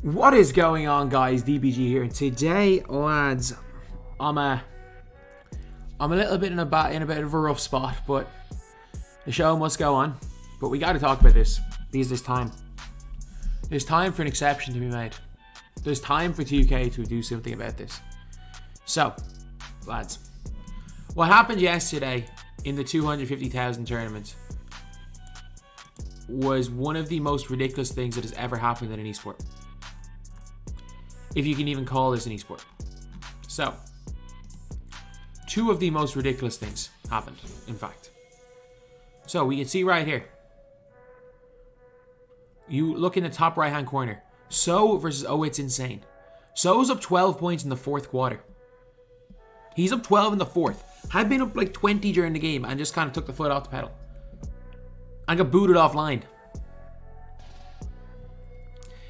What is going on, guys? DBG here. Today, lads, I'm a little bit in a bit of a rough spot, but the show must go on. But we got to talk about this because there's time. There's time for an exception to be made. There's time for 2K to do something about this. So, lads, what happened yesterday in the 250,000 tournament was one of the most ridiculous things that has ever happened in an esport. If you can even call this an esport. So, two of the most ridiculous things happened, in fact. So, we can see right here. You look in the top right hand corner. So versus Oh It's Insane. So's up 12 points in the fourth quarter. He's up 12 in the fourth. Had been up like 20 during the game and just kind of took the foot off the pedal. And got booted offline.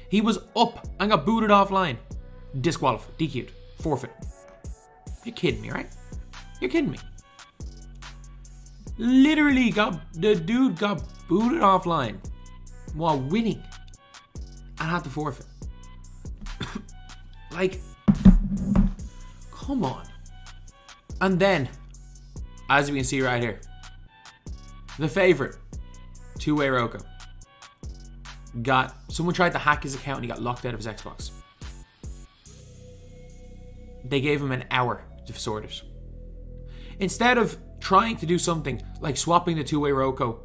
He was up and got booted offline. Disqualified. DQ'd. Forfeit. You're kidding me, right? You're kidding me. Literally the dude got booted offline while winning and had to forfeit. Like, come on. And then, as we can see right here, the favorite, Two-Way Roko, someone tried to hack his account and he got locked out of his Xbox. They gave him an hour to sort it. Instead of trying to do something like swapping the Two-Way Roko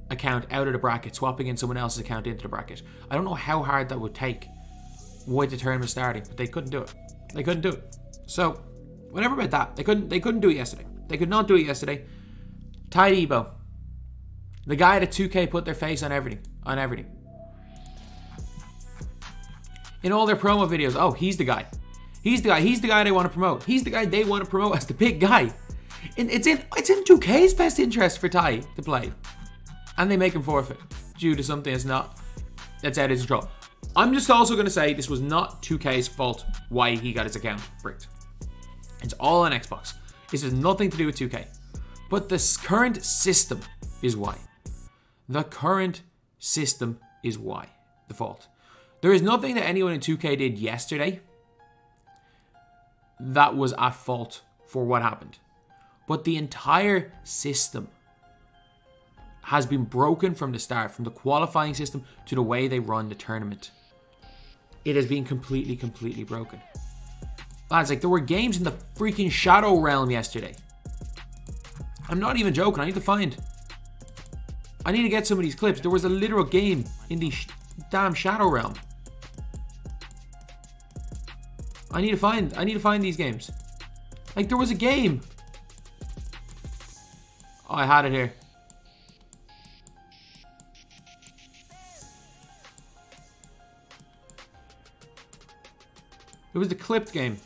account out of the bracket, swapping in someone else's account into the bracket. I don't know how hard that would take with the tournament starting, but they couldn't do it. They couldn't do it. So, whatever about that. They couldn't do it yesterday. They could not do it yesterday. Tydebo, the guy that 2K put their face on everything. In all their promo videos, oh, he's the guy. He's the guy they want to promote. He's the guy they want to promote as the big guy. And it's in 2K's best interest for Ty to play. And they make him forfeit due to something that's out of his control. I'm just also going to say this was not 2K's fault why he got his account bricked. It's all on Xbox. This has nothing to do with 2K. But the current system is why. The current system is why. The fault. There is nothing that anyone in 2K did yesterday that was at fault for what happened. But the entire system has been broken from the start, from the qualifying system to the way they run the tournament. It has been completely broken. Lads, like, there were games in the freaking Shadow Realm yesterday. I'm not even joking. I need to get some of these clips. There was a literal game in the damn Shadow Realm. I need to find these games. Like, there was a game. Oh, I had it here. It was the clipped game.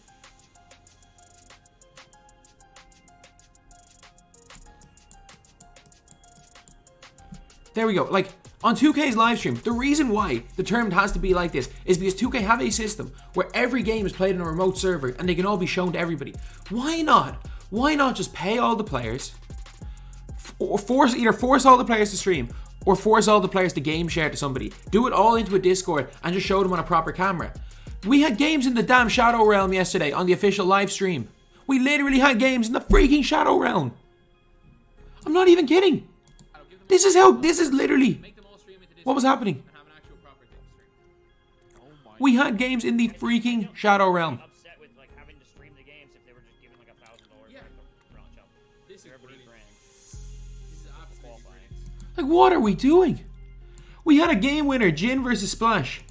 There we go. Like, on 2K's live stream, the reason why the tournament has to be like this is because 2K have a system where every game is played on a remote server and they can all be shown to everybody. Why not? Why not just pay all the players, or either force all the players to stream, or force all the players to game share to somebody. Do it all into a Discord and just show them on a proper camera. We had games in the damn Shadow Realm yesterday on the official live stream. We literally had games in the freaking Shadow Realm. I'm not even kidding. This is literally what was happening. We had games in the freaking Shadow Realm. Like, what are we doing? We had a game winner, Jin versus Splash.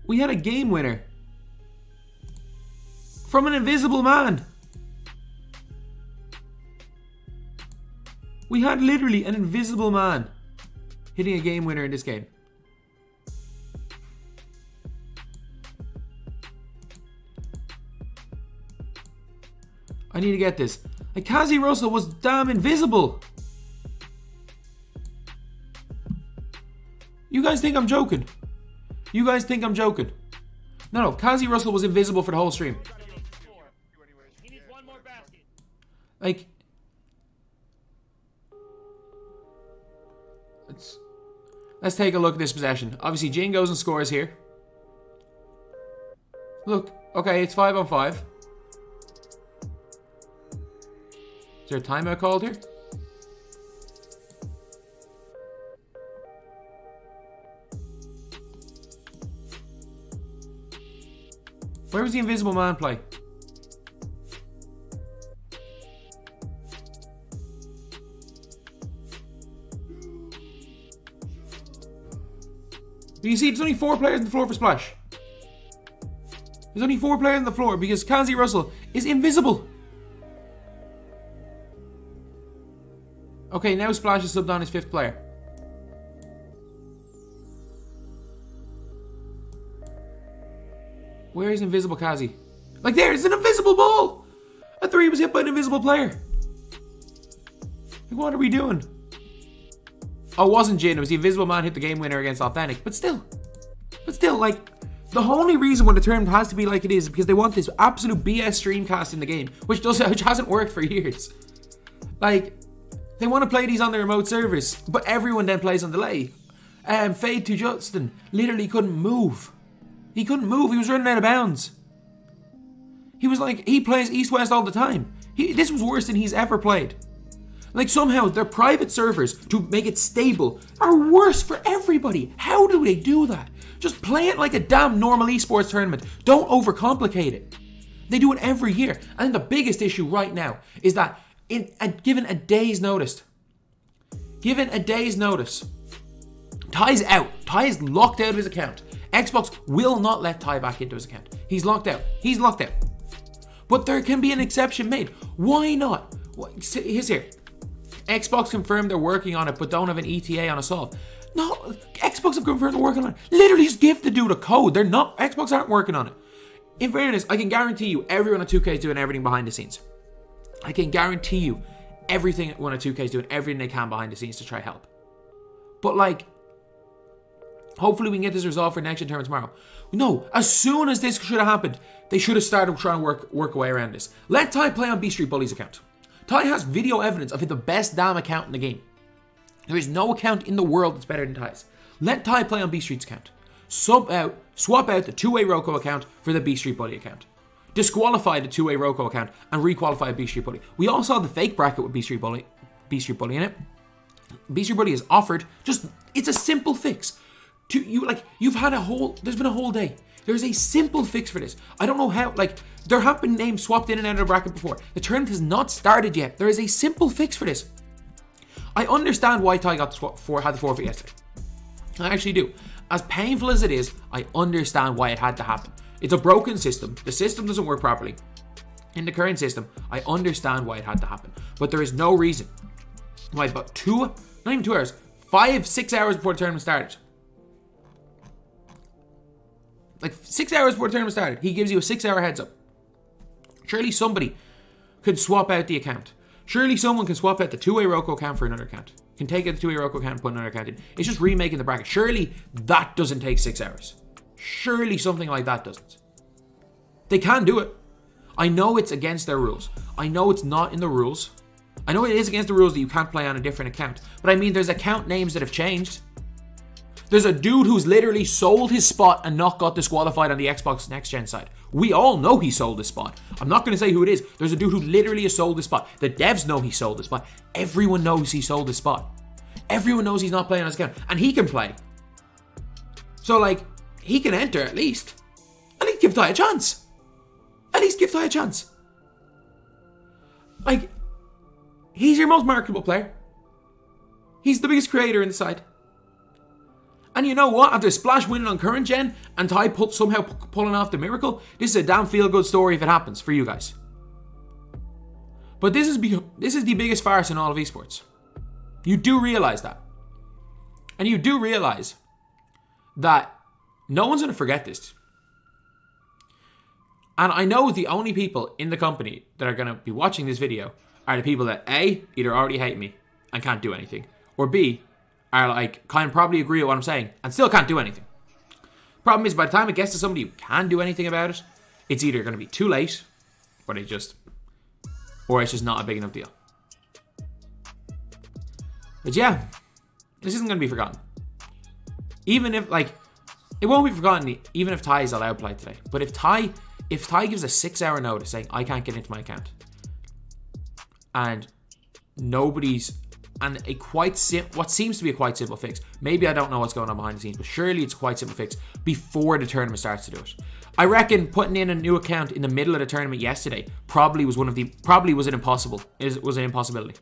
We had a game winner from an invisible man. We had literally an invisible man hitting a game winner in this game. I need to get this. Like, Kazi Russell was damn invisible. You guys think I'm joking? You guys think I'm joking? No, Kazi Russell was invisible for the whole stream. Like, let's take a look at this possession. Obviously, Jin goes and scores here. Look, okay, it's 5 on 5. Is there a timeout called here? Where was the invisible man play? But you see, there's only 4 players on the floor for Splash. There's only 4 players on the floor because Kazi Russell is invisible. Okay, now Splash is subbed on his 5th player. Where is invisible Kazi? Like there's an invisible ball! A 3 was hit by an invisible player. Like, what are we doing? Oh, it wasn't Jin. It was the invisible man hit the game winner against Authentic. But still, like, the only reason when the tournament has to be like it is because they want this absolute BS streamcast in the game, which hasn't worked for years. Like, they want to play these on the remote servers, but everyone then plays on delay. Fade to Justin literally couldn't move. He couldn't move. He was running out of bounds. He was like, he plays East-West all the time. This was worse than he's ever played. Like, somehow their private servers, to make it stable, are worse for everybody. How do they do that? Just play it like a damn normal esports tournament. Don't overcomplicate it. They do it every year. And the biggest issue right now is that given a day's notice, Ty's out. Ty is locked out of his account. Xbox will not let Ty back into his account. He's locked out. He's locked out. But there can be an exception made. Why not? Here's here. Xbox confirmed they're working on it, but don't have an ETA on a solve. No, Xbox have confirmed they're working on it. Literally just give the dude a code. Xbox aren't working on it. In fairness, I can guarantee you everyone at 2K is doing everything behind the scenes. I can guarantee you everyone at 2K is doing everything they can behind the scenes to try help. But like, hopefully we can get this resolved for next gen tournament tomorrow. No, as soon as this should have happened, they should have started trying to work a way around this. Let Ty play on B Street Bully's account. Ty has video evidence of it, the best damn account in the game. There is no account in the world that's better than Ty's. Let Ty play on B Street's account. Swap out the two-way Roku account for the B Street Bully account. Disqualify the two-way Roku account and requalify B Street Bully. We all saw the fake bracket with B Street Bully in it. B Street Bully is offered. It's a simple fix. There's been a whole day. There's a simple fix for this. I don't know how, there have been names swapped in and out of the bracket before. The tournament has not started yet. There is a simple fix for this. I understand why Ty had the forfeit yesterday. I actually do. As painful as it is, I understand why it had to happen. It's a broken system. The system doesn't work properly. In the current system, I understand why it had to happen. But there is no reason why about 5-6 hours before the tournament started. 6 hours before the tournament started, he gives you a 6-hour heads up. Surely somebody could swap out the account. Surely someone can swap out the two-way Roku account for another account. Can take out the two-way Roku account and put another account in. It's just remaking the bracket. Surely that doesn't take 6 hours. Surely something like that doesn't. They can do it. I know it's against their rules. I know it's not in the rules. I know it is against the rules that you can't play on a different account. But I mean, there's account names that have changed. There's a dude who's literally sold his spot and not got disqualified on the Xbox Next Gen side. We all know he sold his spot. I'm not going to say who it is. There's a dude who literally has sold his spot. The devs know he sold his spot. Everyone knows he sold his spot. Everyone knows he's not playing on his account. And he can play. So, he can enter at least. At least give Ty a chance. He's your most marketable player. He's the biggest creator in the side. And you know what? After Splash winning on current gen and Ty somehow pulling off the miracle, this is a damn feel-good story if it happens for you guys. But this is the biggest farce in all of esports. You do realize that. And you do realize that no one's going to forget this. And I know the only people in the company that are going to be watching this video are the people that A, either already hate me and can't do anything, or B, are kind of probably agree with what I'm saying and still can't do anything. Problem is, by the time it gets to somebody who can do anything about it, it's either going to be too late, or it's just not a big enough deal. But yeah, this isn't going to be forgotten. Even if, it won't be forgotten even if Ty is allowed to play today. But if Ty gives a 6-hour notice saying I can't get into my account, and what seems to be a quite simple fix. Maybe I don't know what's going on behind the scenes, but surely it's a quite simple fix before the tournament starts to do it. I reckon putting in a new account in the middle of the tournament yesterday probably was an impossibility.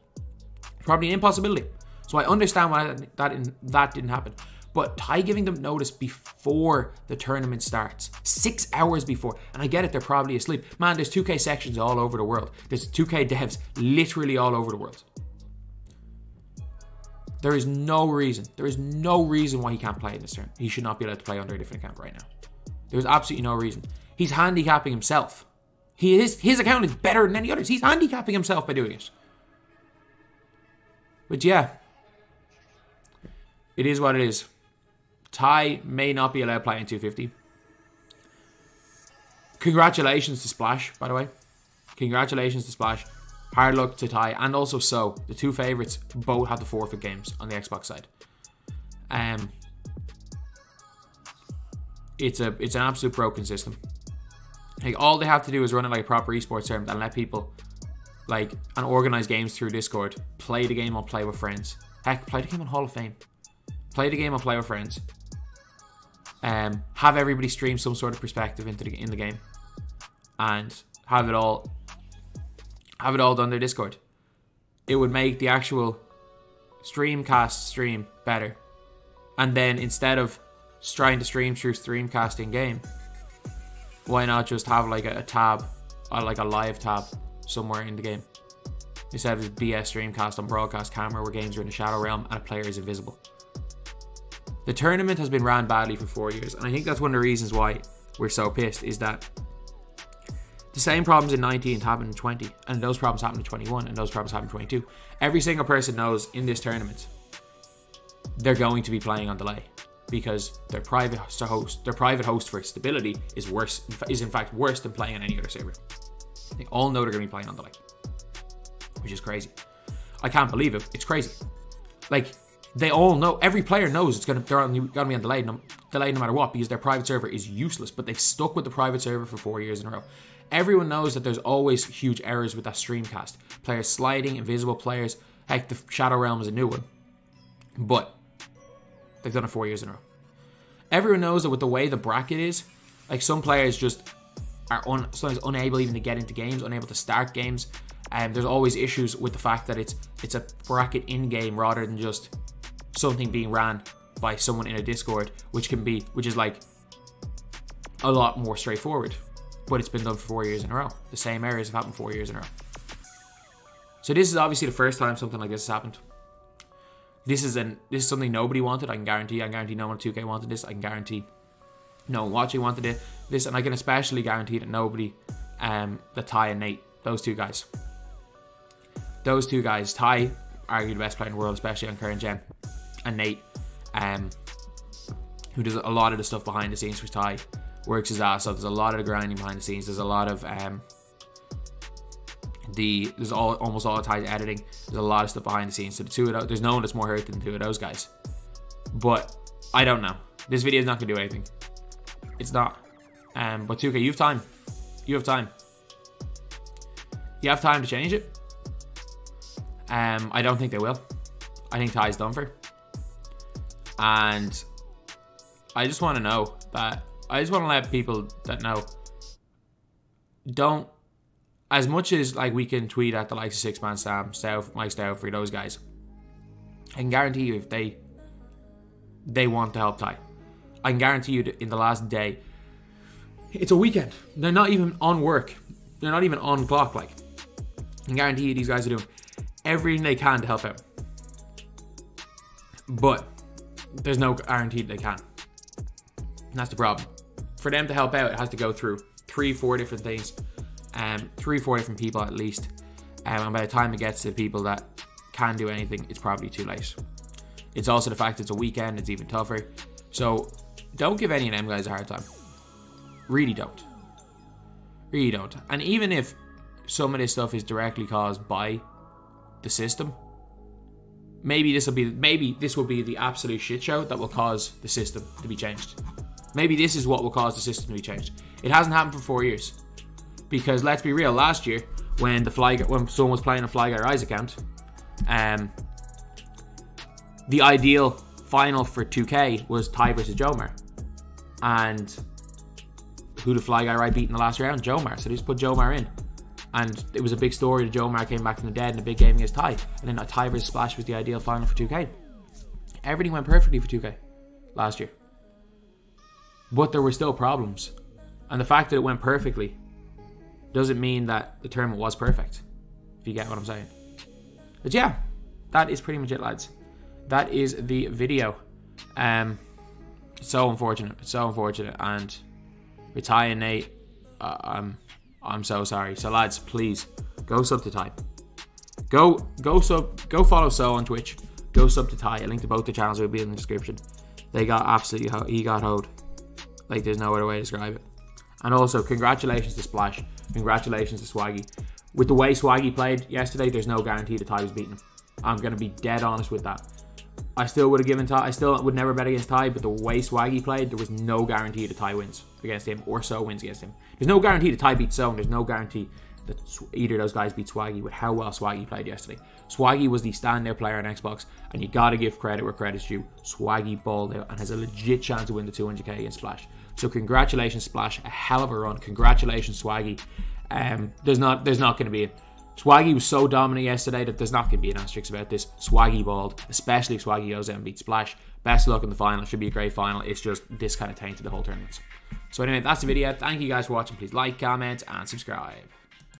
Probably an impossibility. So I understand why that didn't happen. But Ty giving them notice before the tournament starts, 6 hours before, and I get it, they're probably asleep. Man, there's 2K sections all over the world. There's 2K devs literally all over the world. There is no reason why he can't play in this tournament. He should not be allowed to play under a different account right now. There's absolutely no reason. He's handicapping himself. His account is better than any others. He's handicapping himself by doing it. But yeah, it is what it is. Ty may not be allowed to play in 250. Congratulations to Splash, by the way. Congratulations to Splash. Hard luck to Ty and also So. The two favourites both had the forfeit games on the Xbox side. It's an absolute broken system. Like, all they have to do is run it like a proper esports tournament and let people and organise games through Discord. Play the game on Play with Friends. Heck, play the game on Hall of Fame. Play the game on Play with Friends. Have everybody stream some sort of perspective in the game, and have it all done their Discord. It would make the actual stream better. And then instead of trying to stream through Streamcast in game, why not just have like a tab, like a live tab somewhere in the game, instead of BS Streamcast on broadcast camera where games are in the Shadow Realm and a player is invisible. The tournament has been ran badly for 4 years, and I think that's one of the reasons why we're so pissed, is that the same problems in 19 happened in 20, and those problems happened in 21, and those problems happened in 22. Every single person knows in this tournament they're going to be playing on delay, because their private host for stability is in fact worse than playing on any other server. They all know they're going to be playing on delay, which is crazy. I can't believe it. It's crazy. Like, they all know, every player knows they're going to be on delay no matter what, because their private server is useless, but they've stuck with the private server for 4 years in a row. Everyone knows that there's always huge errors with that Streamcast. Players sliding, invisible players. Heck, the Shadow Realm is a new one. But they've done it 4 years in a row. Everyone knows that with the way the bracket is, like, some players just are sometimes unable even to get into games, unable to start games. And there's always issues with the fact that it's a bracket in-game rather than just something being ran by someone in a Discord, which is like a lot more straightforward. But it's been done for 4 years in a row. The same errors have happened 4 years in a row. So this is obviously the first time something like this has happened. This is something nobody wanted. I can guarantee no one at 2K wanted this. I can guarantee no one watching wanted this, and I can especially guarantee that nobody, that Ty and Nate, those two guys, Ty, arguably the best player in the world, especially on current gen, and Nate, who does a lot of the stuff behind the scenes for Ty, works his ass off. There's a lot of the grinding behind the scenes. There's a lot of almost all Ty's editing. There's a lot of stuff behind the scenes. So the two of those, there's no one that's more hurt than the two of those guys. But I don't know. This video is not gonna do anything. It's not. But 2K, you have time. You have time. You have time to change it. I don't think they will. I think Ty's done for. And I just want to know that. I just want to let people that know. Don't. As much as like we can tweet at the likes of Six Man Sam, Mike Stout, for those guys, I can guarantee you if they want to help Ty, I can guarantee you that in the last day, it's a weekend. They're not even on work. They're not even on clock. Like, I can guarantee you these guys are doing everything they can to help out. But there's no guarantee that they can. And that's the problem. For them to help out, it has to go through 3-4 different things. 3-4 different people at least. And by the time it gets to the people that can do anything, it's probably too late. It's also the fact it's a weekend, it's even tougher. So don't give any of them guys a hard time. Really don't. Really don't. And even if some of this stuff is directly caused by the system, maybe this will be the absolute shit show that will cause the system to be changed. Maybe this is what will cause the system to be changed. It hasn't happened for 4 years. Because let's be real, last year, when someone was playing a Fly Guy Rise account, the ideal final for 2K was Ty versus Jomar. And who did Fly Guy Rise beat in the last round? Jomar. So they just put Jomar in. And it was a big story that Jomar came back from the dead in a big game against Ty. And then Ty versus Splash was the ideal final for 2K. Everything went perfectly for 2K last year. But there were still problems. And the fact that it went perfectly doesn't mean that the tournament was perfect. If you get what I'm saying. But yeah, that is pretty much it, lads. That is the video. So unfortunate. It's so unfortunate. And with Ty and Nate, I'm so sorry. So lads, please go sub to Ty. Go follow So on Twitch. Go sub to Ty. A link to both the channels will be in the description. They got absolutely he got hoed. Like there's no other way to describe it. And also congratulations to Splash. Congratulations to Swaggy. With the way Swaggy played yesterday, there's no guarantee that Ty was beating him. I'm gonna be dead honest with that. I still would have given Ty. I still would never bet against Ty, but the way Swaggy played, there was no guarantee that Ty wins against him or So wins against him. There's no guarantee that Ty beats So, and there's no guarantee that either of those guys beat Swaggy with how well Swaggy played yesterday. Swaggy was the standout player on Xbox, and you gotta give credit where credit's due. Swaggy balled out and has a legit chance to win the 200k against Splash. So congratulations, Splash. A hell of a run. Congratulations, Swaggy. There's not going to be a... Swaggy was so dominant yesterday that there's not going to be an asterisk about this. Swaggy balled, especially if Swaggy goes out and beats Splash. Best of luck in the final. Should be a great final. It's just this kind of tainted the whole tournament. So anyway, that's the video. Thank you guys for watching. Please like, comment, and subscribe.